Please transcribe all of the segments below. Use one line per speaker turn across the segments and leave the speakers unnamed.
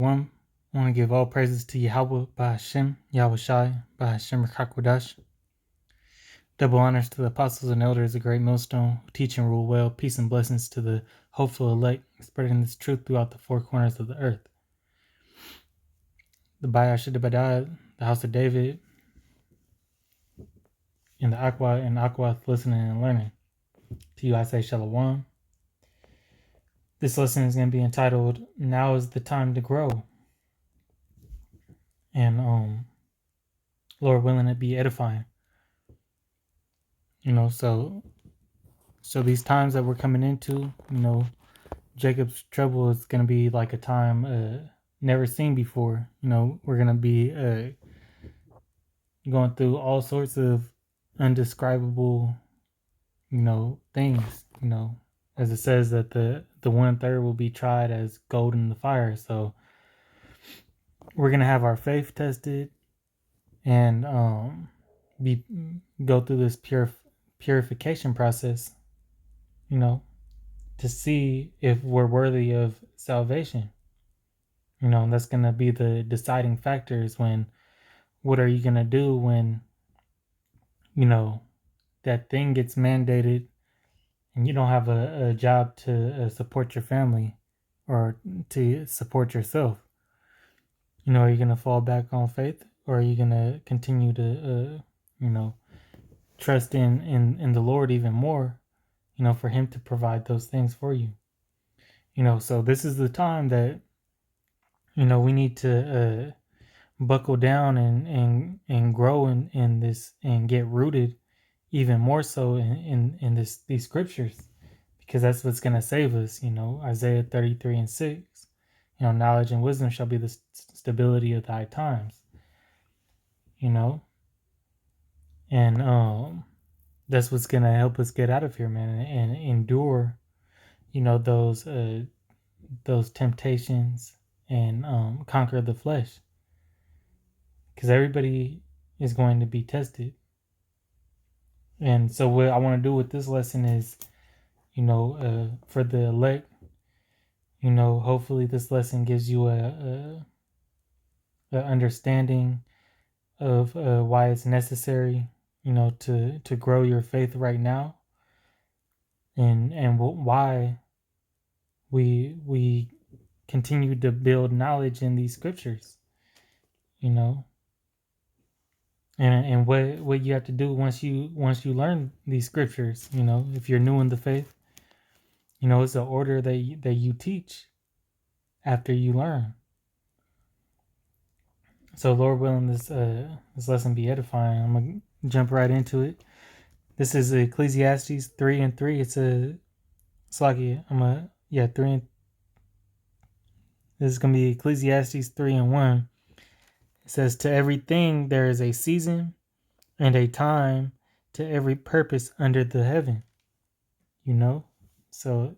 One, I want to give all praises to Yahweh, Bahashem, Yahweh Shai, Bahashem Rakakwadash. Double honors to the apostles and elders, a great millstone, who teach and rule well. Peace and blessings to the hopeful elect, spreading this truth throughout the four corners of the earth. The Bayashidabadad, the house of David, and the Aqua listening and learning. To you I say Shalom. This lesson is going to be entitled, Now is the Time to Grow. And Lord willing, it be edifying. So these times that we're coming into, Jacob's trouble is going to be like a time never seen before. We're going to be going through all sorts of undescribable, things, as it says that the 1/3 will be tried as gold in the fire. So we're going to have our faith tested and go through this purification process, to see if we're worthy of salvation. And that's going to be the deciding factors when, what are you going to do when, that thing gets mandated and you don't have a job to support your family or to support yourself. Are you going to fall back on faith, or are you going to continue to, trust in the Lord even more, for him to provide those things for you? So this is the time that, we need to buckle down and grow in this and get rooted even more so in these scriptures, because that's what's going to save us. Isaiah 33:6, knowledge and wisdom shall be the stability of thy times, and that's what's going to help us get out of here, man, and endure, those temptations and conquer the flesh, because everybody is going to be tested. And so what I want to do with this lesson is, for the elect, hopefully this lesson gives you a understanding of why it's necessary, to grow your faith right now, and why we continue to build knowledge in these scriptures, and what you have to do once you learn these scriptures. If you're new in the faith, it's an order that you teach after you learn. So Lord willing, this lesson be edifying. I'm gonna jump right into it. This is Ecclesiastes 3:3. It's a Slaki. 3. This is gonna be Ecclesiastes 3:1. It says, "To everything there is a season and a time to every purpose under the heaven." So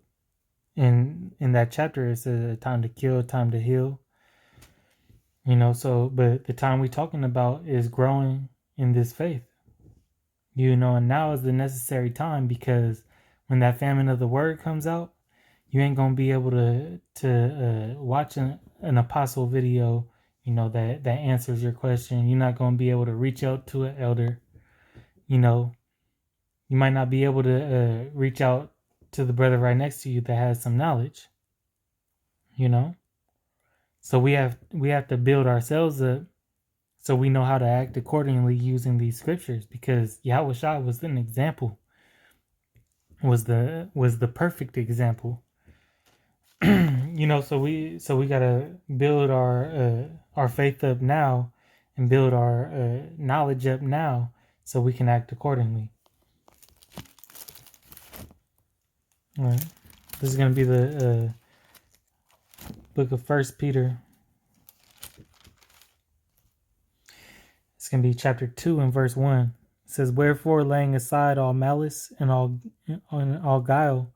in that chapter, it's a time to kill, time to heal. But the time we're talking about is growing in this faith. And now is the necessary time, because when that famine of the word comes out, you ain't gonna be able to watch an apostle video, that answers your question. You're not gonna be able to reach out to an elder. You might not be able to reach out to the brother right next to you that has some knowledge. So we have to build ourselves up so we know how to act accordingly using these scriptures, because Yahweh Shai was an example, was the perfect example. So we gotta build our faith up now and build our knowledge up now so we can act accordingly. All right, this is gonna be the book of 1 Peter. It's going to be chapter 2 and verse 1. It says, "Wherefore, laying aside all malice and all guile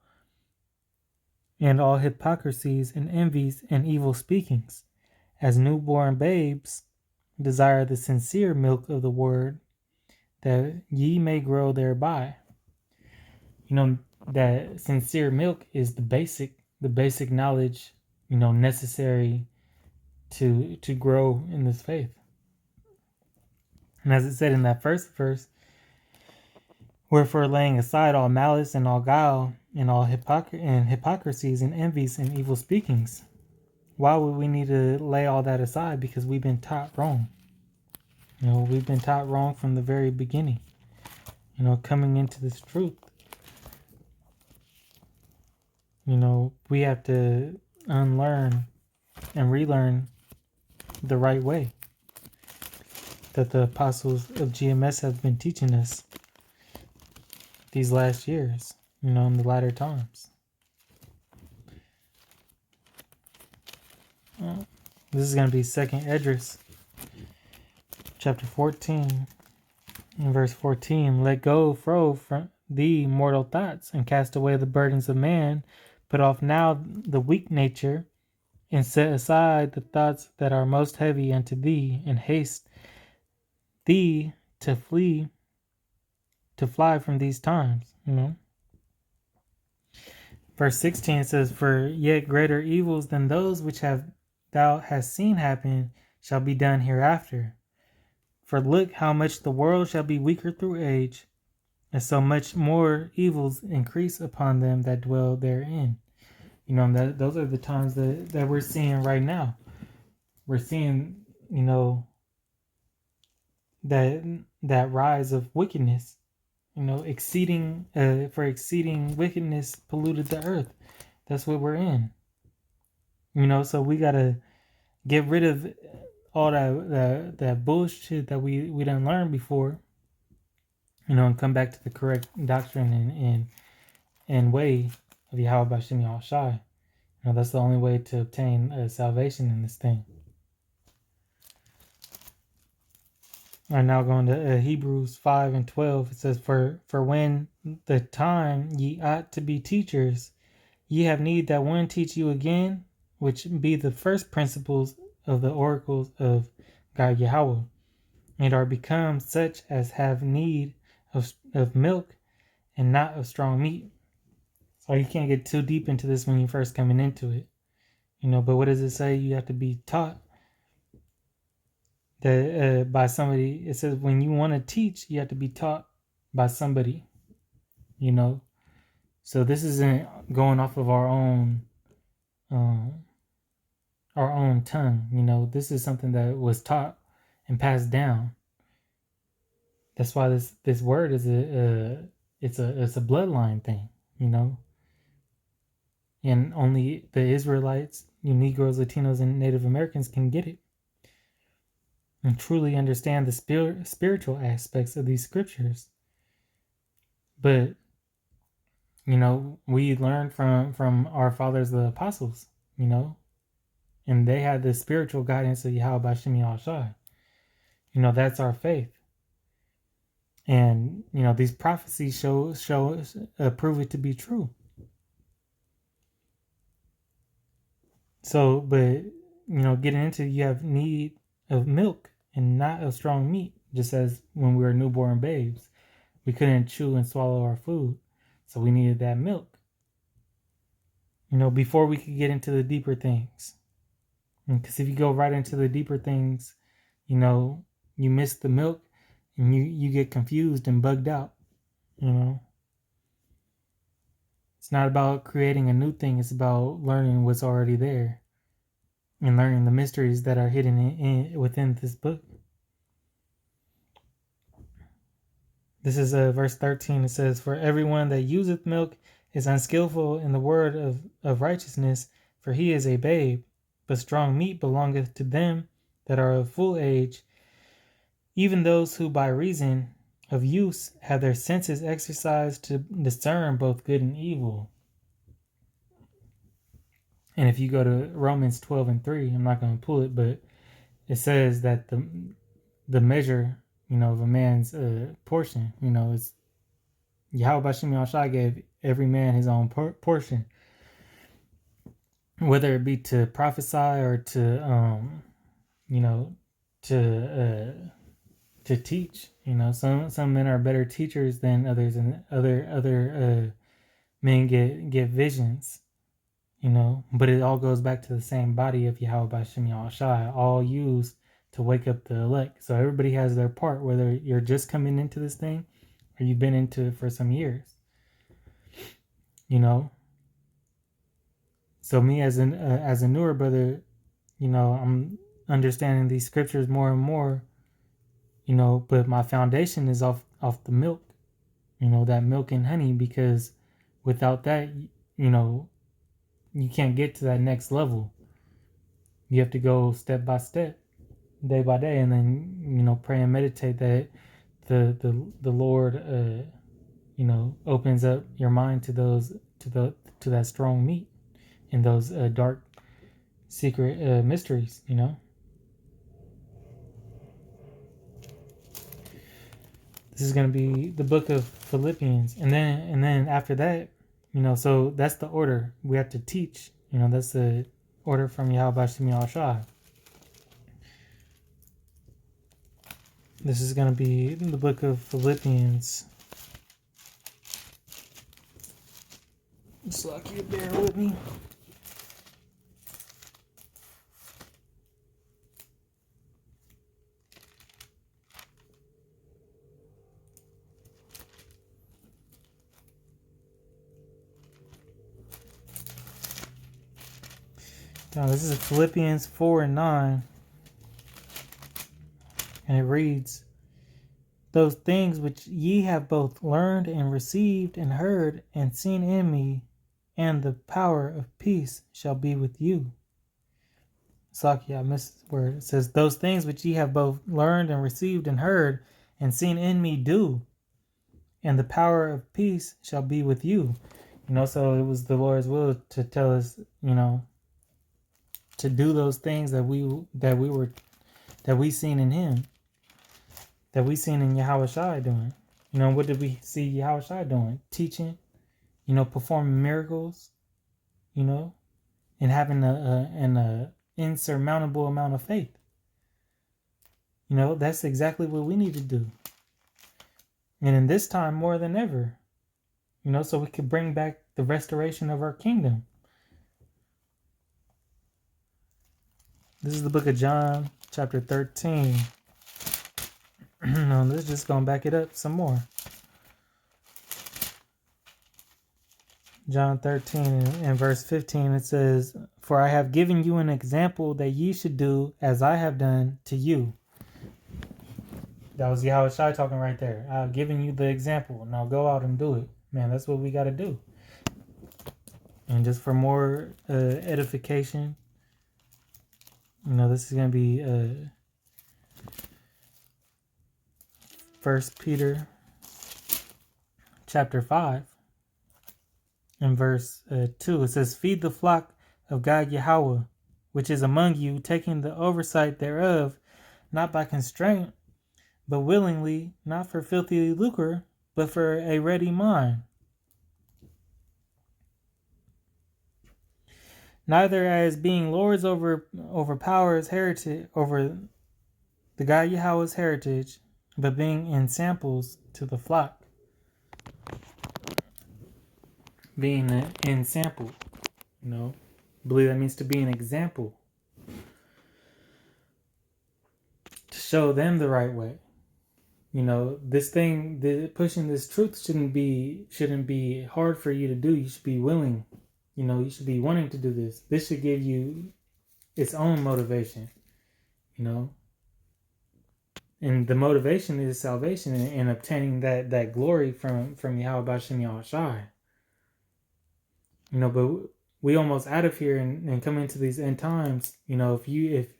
and all hypocrisies and envies and evil speakings, as newborn babes, desire the sincere milk of the word, that ye may grow thereby." That sincere milk is the basic knowledge, necessary to grow in this faith. And as it said in that first verse, wherefore laying aside all malice and all guile and all hypocrisies and envies and evil speakings. Why would we need to lay all that aside? Because we've been taught wrong. We've been taught wrong from the very beginning. Coming into this truth. We have to unlearn and relearn the right way that the apostles of GMS have been teaching us these last years, in the latter times. This is going to be 2nd Esdras, chapter 14, and verse 14. Let go from thee mortal thoughts, and cast away the burdens of man. Put off now the weak nature, and set aside the thoughts that are most heavy unto thee, and haste thee to fly from these times. Verse 16 says, for yet greater evils than those which thou hast seen happen shall be done hereafter. For look how much the world shall be weaker through age, and so much more evils increase upon them that dwell therein. Those are the times that we're seeing right now. We're seeing, that rise of wickedness. Exceeding wickedness polluted the earth. That's what we're in. So we gotta get rid of all that bullshit that we done learned before. And come back to the correct doctrine and way of Yahweh Bashim Yahushai. That's the only way to obtain salvation in this thing. All right, now going to Hebrews 5 and 12. It says, For when the time ye ought to be teachers, ye have need that one teach you again, which be the first principles of the oracles of God Yahweh, and are become such as have need of milk and not of strong meat. So you can't get too deep into this when you're first coming into it. But what does it say? You have to be taught that by somebody. It says when you want to teach, you have to be taught by somebody. So this isn't going off of our own tongue. This is something that was taught and passed down. That's why this word is it's a bloodline thing. And only the Israelites, Negroes, Latinos, and Native Americans can get it and truly understand the spiritual aspects of these scriptures. But we learned from our fathers, the apostles, and they had the spiritual guidance of Yahweh Bashim Yahushai. That's our faith. And these prophecies prove it to be true. So, but getting into, you have need of milk and not of strong meat. Just as when we were newborn babes, we couldn't chew and swallow our food, so we needed that milk. Before we could get into the deeper things. Because if you go right into the deeper things, you miss the milk and you get confused and bugged out. It's not about creating a new thing. It's about learning what's already there and learning the mysteries that are hidden within this book. This is verse 13. It says, for everyone that useth milk is unskillful in the word of righteousness, for he is a babe. But strong meat belongeth to them that are of full age, even those who by reason of use have their senses exercised to discern both good and evil. And if you go to Romans 12 and 3, I'm not going to pull it, but it says that the measure, of a man's portion, is Yahweh Bashim Yahushai gave every man his own portion. Whether it be to prophesy or to to teach. Some men are better teachers than others, and other men get visions. but it all goes back to the same body of Yahweh Bashem Yahushai, all used to wake up the elect. So everybody has their part, whether you're just coming into this thing or you've been into it for some years. So me as a newer brother, I'm understanding these scriptures more and more, but my foundation is off the milk, that milk and honey, because without that, you can't get to that next level. You have to go step by step, day by day, and then pray and meditate that the Lord opens up your mind to that strong meat and those dark secret mysteries. This is going to be the book of Philippians, and then after that, so that's the order we have to teach. That's the order from Yahweh Shem Yahushua. This is going to be the book of Philippians. So you bear with me. Now this is Philippians 4 and 9. And it reads, "Those things which ye have both learned and received and heard and seen in me, and the power of peace shall be with you." Saki, I missed the word. It says, "Those things which ye have both learned and received and heard and seen in me do, and the power of peace shall be with you." So it was the Lord's will to tell us, to do those things that we seen in Him, that we seen in Yahweh Shai doing. What did we see Yahweh Shai doing? Teaching, performing miracles, and having an insurmountable amount of faith. That's exactly what we need to do. And in this time more than ever, so we could bring back the restoration of our kingdom. This is the book of John, chapter 13. No, let's just go back it up some more. John 13 and verse 15, it says, "For I have given you an example that ye should do as I have done to you." That was Yahweh Shai talking right there. I've given you the example. Now go out and do it. Man, that's what we got to do. And just for more edification, this is going to be 1 Peter chapter 5 and verse 2. It says, "Feed the flock of God Yahweh, which is among you, taking the oversight thereof, not by constraint, but willingly, not for filthy lucre, but for a ready mind. Neither as being lords over powers heritage, over the God Yahweh's heritage, but being ensamples to the flock." Being an ensample, I believe that means to be an example, to show them the right way. This thing, pushing this truth shouldn't be hard for you to do. You should be willing. You should be wanting to do this. This should give you its own motivation. And the motivation is salvation and obtaining that glory from Yahweh Bashem Yahushai. But we almost out of here and come into these end times. If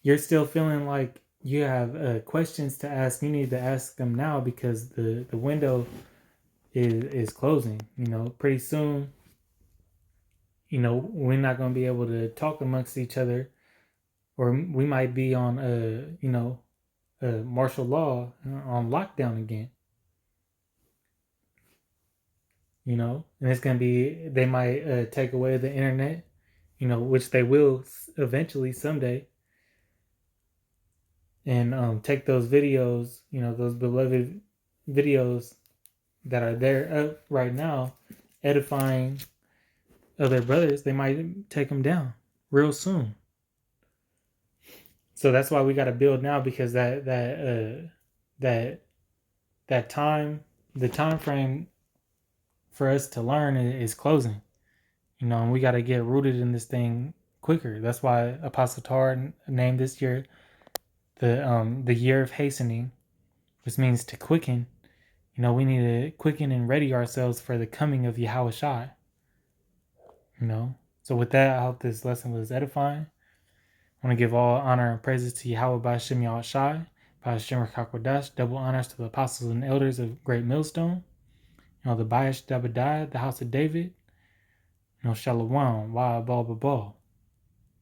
you're still feeling like you have questions to ask, you need to ask them now, because the window is closing. Pretty soon, we're not going to be able to talk amongst each other, or we might be on martial law, on lockdown again. And it's going to be, they might take away the internet, which they will eventually someday. And take those videos, those beloved videos that are there up right now, edifying of their brothers, they might take them down real soon. So that's why we got to build now, because that time, the time frame for us to learn is closing. And we got to get rooted in this thing quicker. That's why Apostle Tar named this year the year of hastening, which means to quicken. We need to quicken and ready ourselves for the coming of Yahweh Shai. So with that, I hope this lesson was edifying. I want to give all honor and praises to Yahweh Ba'Shem Yahweh Shai, Ba'Shem Rakakwadash, double honors to the apostles and elders of Great Millstone, the Bayash Dabadai, the house of David, Shalom, Wa Ba Ba Ba.